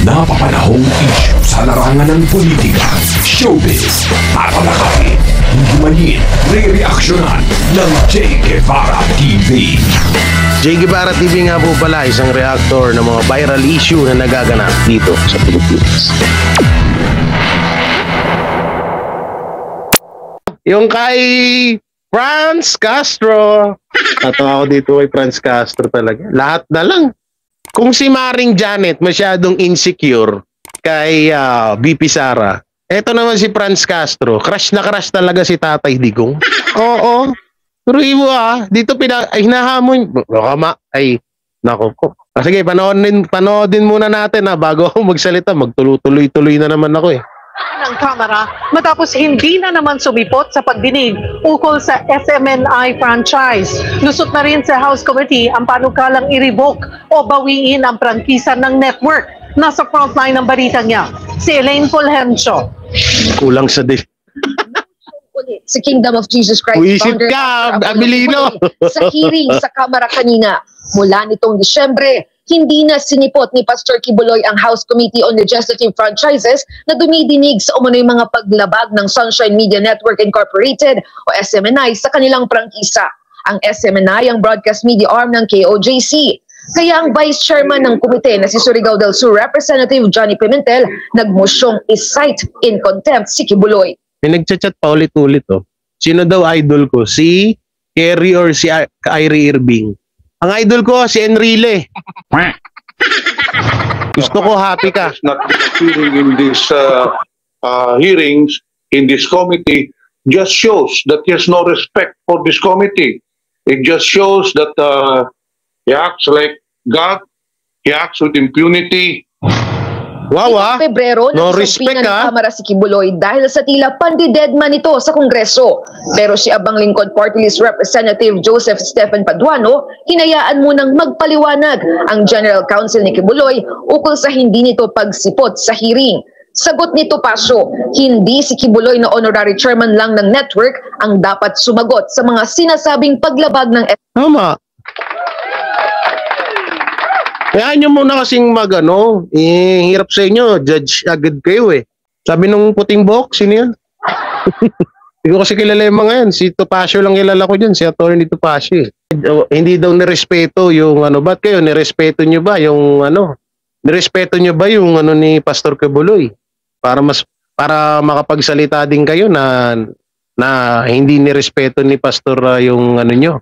napapanahong issue sa larangan ng politika, showbiz, tatalakayin, himayin, re-reaksyonan ng Che Guevara TV. Che Guevara TV nga po pala, isang reactor ng mga viral issue na nagaganap dito sa Pilipinas. Yung kay Franz Castro. Tatawa ako dito kay Franz Castro talaga. Lahat na lang. Kung si Maring Janet masyadong insecure kay BP Sara, eto naman si Franz Castro, crush na crush talaga si Tatay Digong. Oo. Pero ibo dito hinahamon. Ay, nako po. Sige, panoodin muna natin bago ako magsalita. Magtuloy-tuloy na naman ako ng Kamara matapos hindi na naman sumipot sa pagdinig ukol sa SMNI franchise. Lusot na rin sa House Committee ang panukalang i-revoke o bawiin ang prangkisa ng network. Nasa frontline ng balita niya, si Elaine Fulgencio. Kulang sa sa Kingdom of Jesus Christ. Uisip ka, Abilino! Sa hearing sa Kamara kanina, mula nitong Disyembre, hindi na sinipot ni Pastor Kibuloy ang House Committee on Legislative Franchises na dumidinig sa umano'y mga paglabag ng Sunshine Media Network Incorporated o SMNI sa kanilang prangkisa. Ang SMNI ang broadcast media arm ng KOJC. Kaya ang Vice Chairman ng komite na si Surigao del Sur Representative Johnny Pimentel nagmosyong i-cite in contempt si Kibuloy. May nagchat-chat pa ulit-ulit Sino daw idol ko? Si Kerry or si Kyrie Irving? Ang idol ko, si Enrile. Gusto ko happy ka. Not appearing in these hearings, in this committee, just shows that he has no respect for this committee. It just shows that he acts like God, he acts with impunity. Wow, Pebrero, no respect ng Kamara si Kibuloy dahil sa tila pandidedman nito sa Kongreso. Pero si Abang Lingkod Party List Representative Joseph Stephen Paduano, hinayaan munang magpaliwanag ang General Counsel ni Kibuloy ukol sa hindi nito pagsipot sa hearing. Sagot nito Pasyo, hindi si Kibuloy na honorary chairman lang ng network ang dapat sumagot sa mga sinasabing paglabag ng Tama. Kaya nyo muna kasing hirap sa inyo, judge agad kayo Sabi nung puting buhok, sino yan? Hindi ko kasi kilala yung mga yan. Si Topacio lang kilala ko dyan, si Atty. Topacio. Hindi daw nirespeto yung ba't kayo, nirespeto nyo ba yung nirespeto nyo ba yung ni Pastor Kibuloy? Para makapagsalita din kayo na hindi nirespeto ni Pastor yung nyo,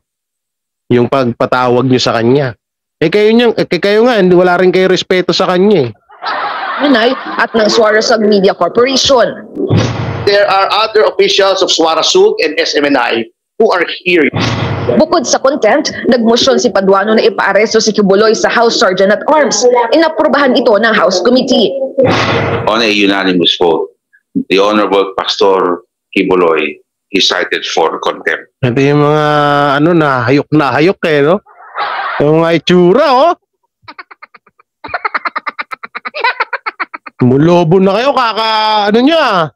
yung pagpatawag nyo sa kanya. Kayo nga, wala rin kayo respeto sa kanya at ng Suarezag Media Corporation. There are other officials of Suarezag and SMNI who are here. Bukod sa contempt, nagmosyon si Paduano na ipaaresto si Kibuloy sa House Sergeant at Arms. Inaprubahan ito ng House Committee. On a unanimous vote, the Honorable Pastor Kibuloy is cited for contempt. Ito yung mga hayok na hayok no? Yung mga itsura Mulobo na kayo niya.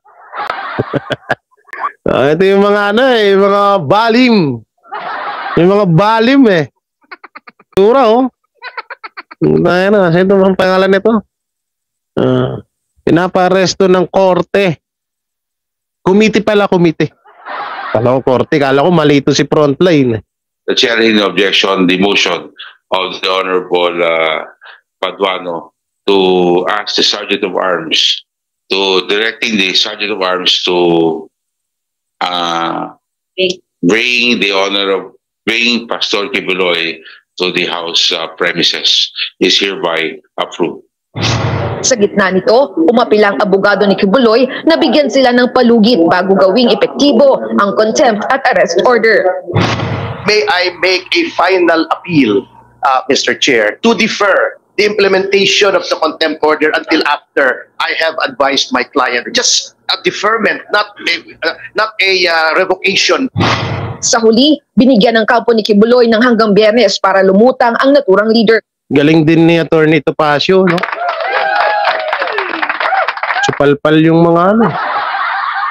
Ito yung mga mga balim. Yung mga balim Itsura sino ang pangalan nito? Pinaparesto ng korte. Committee pala, committee. Kala ko korte, kala ko malito si Frontline. The chair in objection, the motion of the Honorable Paduano to ask the Sergeant of Arms directing the Sergeant of Arms to bring Pastor Kibuloy to the House premises is hereby approved. Sa gitna nito, umapilang abogado ni Kibuloy na bigyan sila ng palugit bago gawing epektibo ang contempt at arrest order. May I make a final appeal, Mr. Chair, to defer the implementation of the contempt order until after I have advised my client. Just a deferment, not a revocation. Sa huli, binigyan ng kampo ni Kibuloy ng hanggang Biyernes para lumutang ang naturang leader. Galing din ni Atty. Topacio, Supalpal yung mga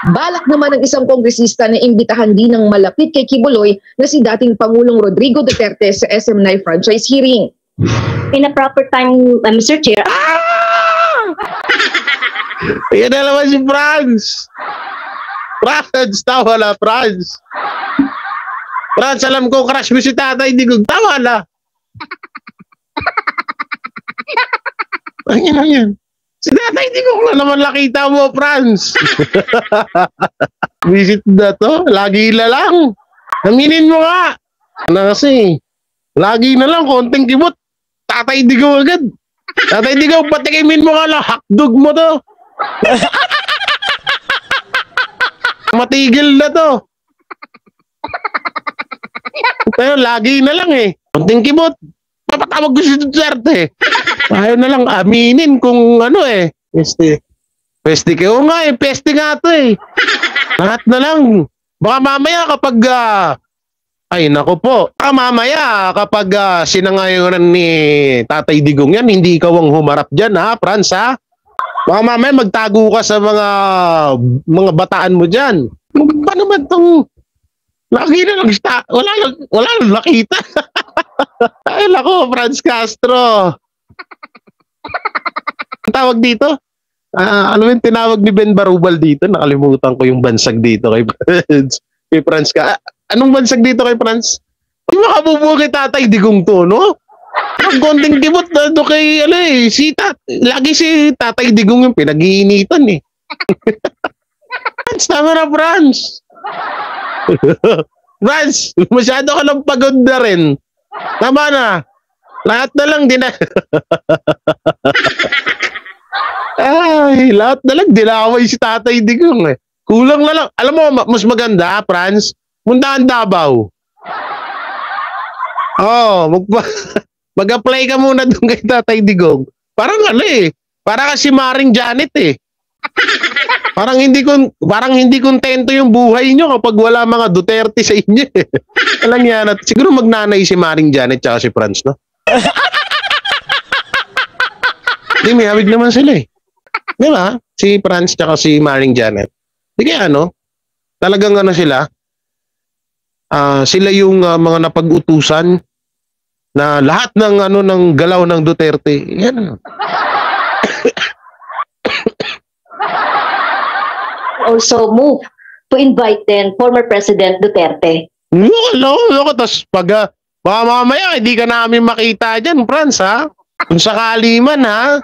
Balak naman ng isang kongresista na imbitahan din ng malapit kay Kibuloy na si dating Pangulong Rodrigo Duterte sa SMNI franchise hearing. In a proper time, Mr. Chair. Yan na naman si Franz. Franz, tawa na, Franz. Franz, alam ko crush mo si Tatay Digong. Tawa na. Ang yan. Si Tatay Digong na naman nakita mo, Franz. Visit na to. Lagi na lang. Aminin mo nga. Na kasi, lagi na lang, konting kibot. Tatay Digong agad. Tatay Digong, patikimin mo nga lang. Hotdog mo to. Matigil na to. Pero lagi na lang eh. Konting kibot. Papatawag ko si Duterte. Ayaw na lang aminin kung ano eh. Peste kayo nga eh. Peste nga to eh. Lahat na lang. Baka mamaya kapag ay nako po. Baka mamaya kapag sinangayonan ni Tatay Digong yan, hindi ikaw ang humarap dyan ha, Franz ha? Baka mamaya magtago ka sa mga bataan mo dyan. Ba naman tong lagi na lang wala lang nakita. Ay nako, Franz Castro. Ang tawag dito? Ano yung tinawag ni Ben Barubal dito? Nakalimutan ko yung bansag dito kay Franz. Kay Franz ka. Anong bansag dito kay Franz? Ay makabubuo kay Tatay Digong to, no? Ang konting kibot na do kay lagi si Tatay Digong yung pinag-iinitan eh. Franz, tama na Franz. Franz, masyado ka lang pagod na rin. Tama na. Lahat na lang ay, lahat na lang dinaway si Tatay Digong eh. Kulang na lang. Alam mo, mas maganda, Franz, puntahan Davao. Mag-apply ka muna doon kay Tatay Digong. Parang para kasi Maring Janet eh. Parang hindi kontento yung buhay nyo kapag wala mga Duterte sa inyo eh. Alam yan, at siguro magnanay si Maring Janet tsaka si Franz, no? Hindi, may hawig naman sila eh. Di ba? Si Franz tsaka si Maring Janet. Di kaya talagang sila, sila yung mga napag-utusan na lahat ng galaw ng Duterte. Yan. Also move to invite then former President Duterte. Tapos pag mamaya hindi ka namin makita dyan, Franz ha? Kung sakali man ha?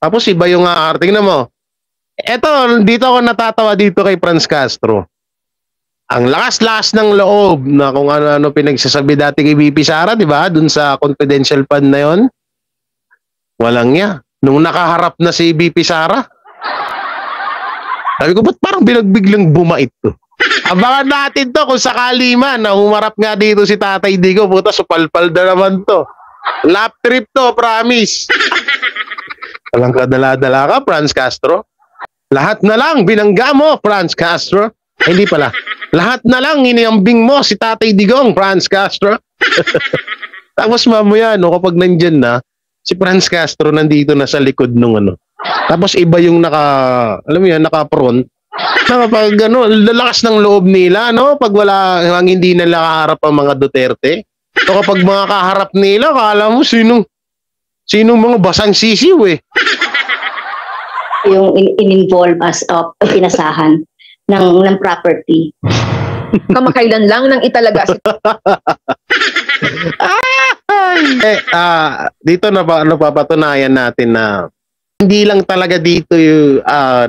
Tapos iba yung tingnan mo. Eto, dito ako natatawa dito kay Franz Castro. Ang lakas-lakas ng loob na kung ano pinagsasabi dati kay VP Sara, di ba? Dun sa confidential fund na yon. Walang niya. Nung nakaharap na si VP Sara, sabi ko, ba't parang biglang bumait to? Abangan natin to kung sakali man na humarap nga dito si Tatay Digong. Puta, supalpal na naman to. Lap trip to, promise. Walang kadala-dala ka, Franz Castro. Lahat na lang binangga mo, Franz Castro. Hindi pala. Lahat na lang iniambing mo si Tatay Digong, Franz Castro. Tapos mamaya, kapag nandyan na, si Franz Castro nandito na sa likod nung Tapos iba yung naka-front. Kapag lalakas ng loob nila, pag hindi na nakaharap ang mga Duterte. So kapag mga kaharap nila, kala mo sinong mga basang sisiw eh. Yung in-involve as pinasahan ng property. Kamakailan lang nang italaga si dito napapatunayan natin na hindi lang talaga dito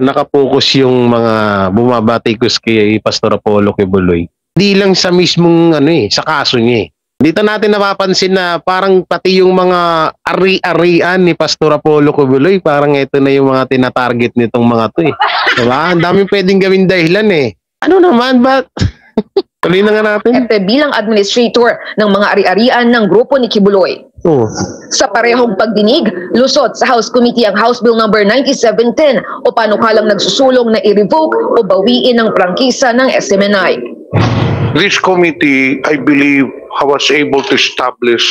nakapokus yung mga bumabatikos kay Pastor Apollo Quiboloy. Hindi lang sa mismong sa kaso niya eh. Dito natin napapansin na parang pati yung mga ari-arian ni Pastor Apollo Quiboloy, parang ito na yung mga tinatarget nitong mga to eh. Diba? Ang daming pwedeng gawin dahilan eh. Ano naman ba? Tuloy na nga natin. bilang administrator ng mga ari-arian ng grupo ni Quiboloy. Sa parehong pagdinig, lusot sa House Committee ang House Bill number 9710 o panukalang nagsusulong na i-revoke o bawiin ang prangkisa ng SMNI. This committee, I believe, was able to establish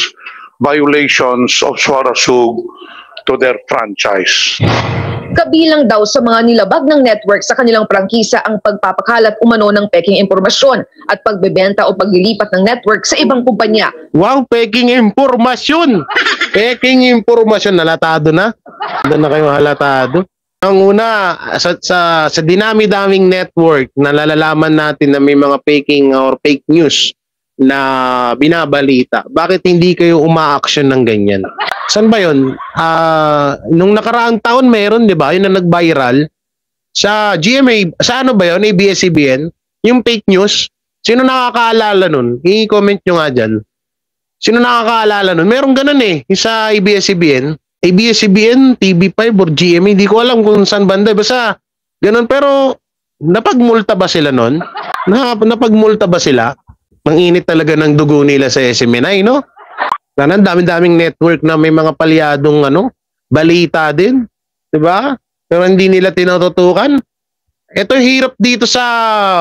violations of Suarasug to their franchise. Kabilang daw sa mga nilabag ng network sa kanilang prangkisa ang pagpapakalat umano ng peking impormasyon at pagbebenta o paglilipat ng network sa ibang kumpanya. Wow, peking impormasyon! Peking impormasyon, halatado na. Doon na kayo halatado. Ang una, sa dinami-daming network na nalalaman natin na may mga faking or fake news na binabalita, bakit hindi kayo uma-action ng ganyan? Saan ba yun? Nung nakaraang taon meron, di ba? Yun na nag-viral. Sa GMA, sa ano ba yun? ABS-CBN? Yung fake news? Sino nakakaalala nun? I-comment nyo nga dyan. Sino nakakaalala nun? Merong ganun eh. Sa ABS-CBN. ABS-CBN, TV5 or GMA. Hindi ko alam kung saan banda. Basta ganun. Pero napagmulta ba sila nun? Napagmulta ba sila? Manginit talaga ng dugo nila sa SMNI, no? Ang dami-daming network na may mga palyadong balita din. Diba? Pero hindi nila tinututukan. Ito hirap dito sa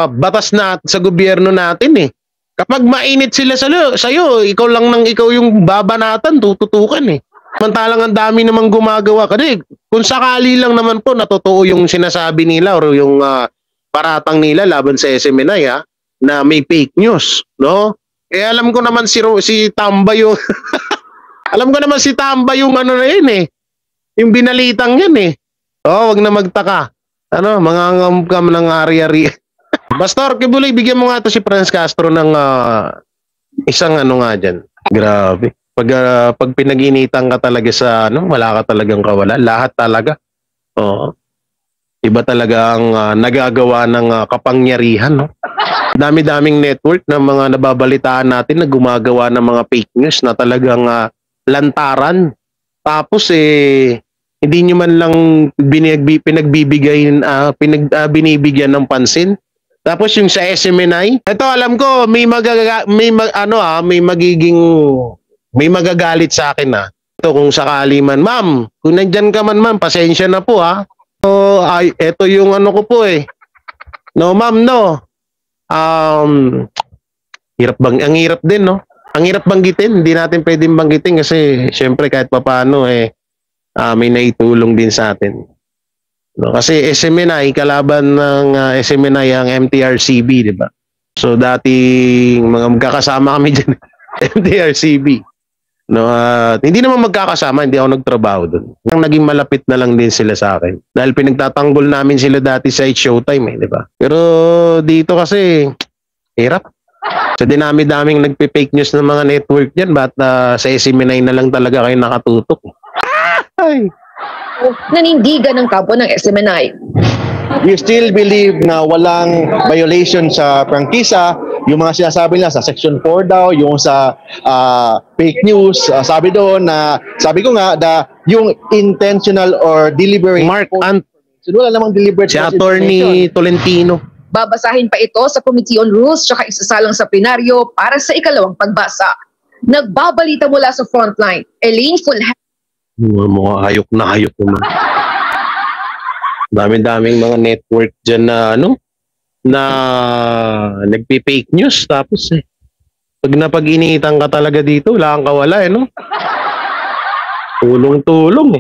batas natin, sa gobyerno natin eh. Kapag mainit sila sa'yo, ikaw yung babanatan, tututukan eh. Samantalang ang dami namang gumagawa. Kasi kung sakali lang naman po natotoo yung sinasabi nila or yung paratang nila laban sa SMNI na may fake news, no? Eh alam ko naman si Tamba yung alam ko naman si Tamba yung na yun eh. Yung binalitang yan eh. Wag na magtaka. Mangangam ng ari-ari. Pastor Kibuloy, bigyan mo nga to si Franz Castro ng isang nga dyan. Grabe. Pag pinag-initan ka talaga sa wala ka talagang kawalan. Lahat talaga. Oo. Iba talaga ang nagagawa ng kapangyarihan, no? Dami-daming network na mga nababalitaan natin na gumagawa ng mga fake news na talagang lantaran. Tapos hindi nyo man lang binibigyan ng pansin. Tapos yung sa SMNI, ito alam ko may magagalit sa akin Ito kung sakali man, ma'am, kung nandyan ka man, ma'am, pasensya na po ito yung ko po eh. No, ma'am, no. Ang hirap din, no? Ang hirap banggitin, hindi natin pwedeng banggitin kasi syempre kahit papaano may naitulong din sa atin. No, kasi SMNI, kalaban ng SMNI ang MTRCB, di ba? So dating mga magkakasama kami dyan, MTRCB. No, hindi naman magkakasama, hindi ako nagtrabaho doon. Nang naging malapit na lang din sila sa akin. Dahil pinagtatanggol namin sila dati sa Showtime, di ba? Pero dito kasi, hirap. Sa dinami-daming nagpe-fake news ng mga network dyan, ba't sa SMNI na lang talaga kayo nakatutok? Ay! Nanindigan ng kampo ng SMNI. We still believe na walang violation sa prangkisa. Yung mga sinasabi nila sa Section 4 daw, yung sa fake news, sabi ko nga, yung intentional or deliberate. Mark Ant. Wala namang deliberate. Si Attorney Tolentino. Babasahin pa ito sa Committee on Rules tsaka isasalang sa plenaryo para sa ikalawang pagbasa. Nagbabalita mula sa frontline, Elaine Fulham. Mga hayok naman. Dami-daming mga network dyan na nagpi-fake news tapos pag napag-initan ka talaga dito, wala kang kawala no? Tulong-tulong